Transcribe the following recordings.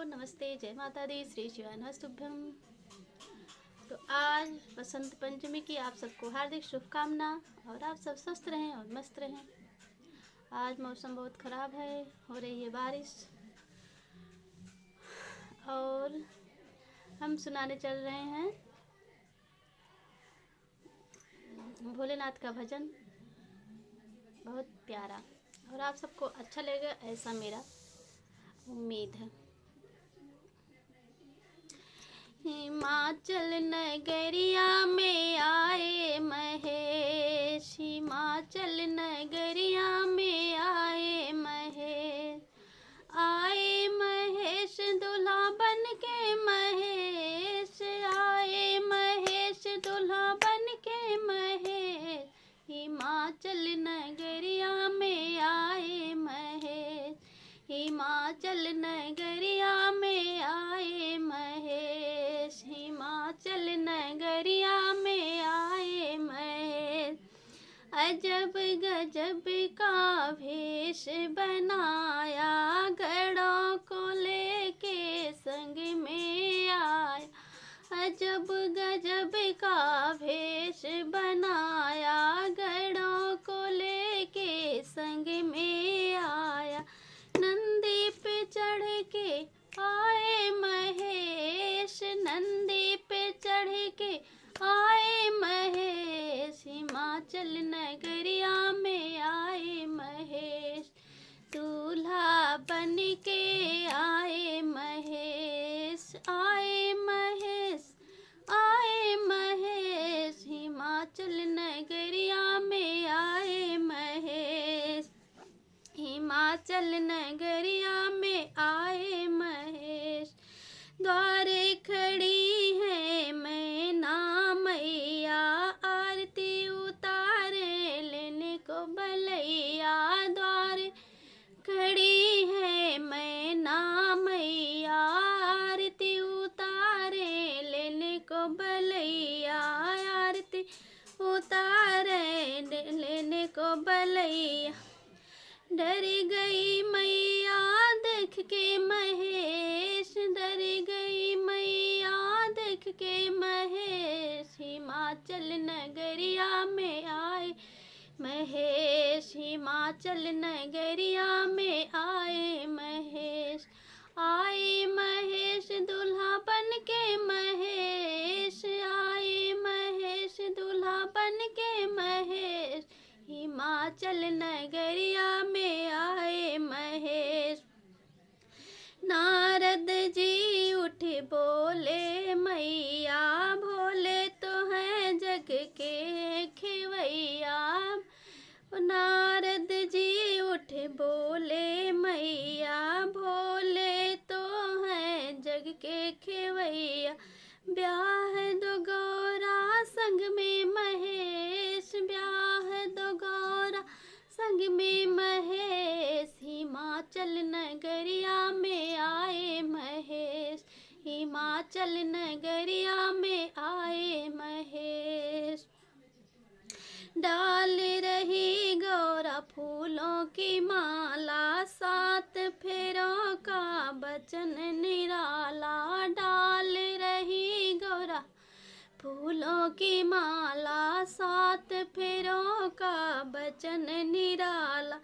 नमस्ते, जय माता दी, श्री शिवानस्तुभ्यम। तो आज बसंत पंचमी की आप सबको हार्दिक शुभकामना और आप सब स्वस्थ रहें और मस्त रहें। आज मौसम बहुत ख़राब है, हो रही है बारिश और हम सुनाने चल रहे हैं भोलेनाथ का भजन, बहुत प्यारा, और आप सबको अच्छा लगेगा ऐसा मेरा उम्मीद है। हिमाचल नगरिया में आए महेश, हिमाचल नगरिया में आए महेश, आए महेश दूल्हा बन के महेश, आए महेश दूल्हा बन के महेश, हिमाचल नगरिया में आए महेश, हिमाचल नगरिया में आए महेश, हिमाचल नगरिया में आए महेश। अजब गजब का भेष बनाया, घड़ों को लेके संग में आया, अजब गजब का भेष बनाया, घड़ों को लेके संग में आया, नंदी पे चढ़ के आए महेश, नंदी पे चढ़ के आए महेश, हिमाचल नगरिया में आए महेश, दूल्हा बन के आए महेश, आए महेश, आए महेश, हिमाचल नगरिया में आए महेश, हिमाचल नगरिया में आए महेश। द्वारे खड़ी है मैना मैया, आरती उतारे लेने को बलैया, द्वारे खड़ी है मैना मैया, आरती उतारे लेने को बलैया, आरती उतारे लेने को बलैया। डर गई मैया देख के महेश, डर गई मैया देख के महेश, हिमाचल नगरिया में आए महेश, हिमाचल नगरिया में आए महेश, आए महेश दूल्हा बन के महेश, आए महेश दूल्हा बन के महेश, हिमाचल नगरिया में आए महेश। नारद जी उठे बोले मैया, भोले तो हैं जग के खेवैया, नारद जी उठे बोले मैया, भोले तो हैं जग के खेवैया, ब्याह दो गौरा संग में महेश, ब्याह दो गौरा संग में महेश, हिमाचल नगरिया में आए महेश, हिमाचल नगरिया में आए महेश। डाल रही गौरा फूलों की माला, सात फेरों का बचन निराला, डाल रही गौरा फूलों की माला, सात फेरों का बचन निराला,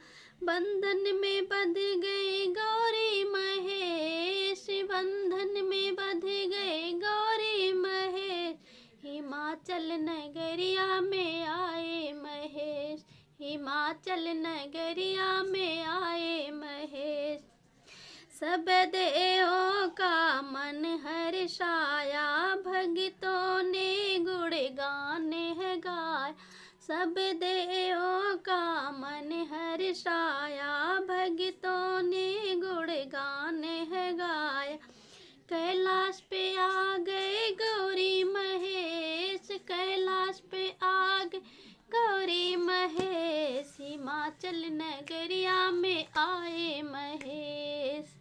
बंधन में बंध गए गौरी महेश, बंधन में बंध गए गौरी महेश, हिमाचल नगरिया में आए महेश, हिमाचल नगरिया में आए महेश। सब देवों का मन हर्षाया, भक्तों ने गुणगान है गाया, सब देवों का मन हर्षाया, भक्तों ने गुणगान है गाया, कैलाश पे आ गए गौरी महेश, कैलाश पे आ गए गौरी महेश, हिमाचल नगरिया में आए महेश।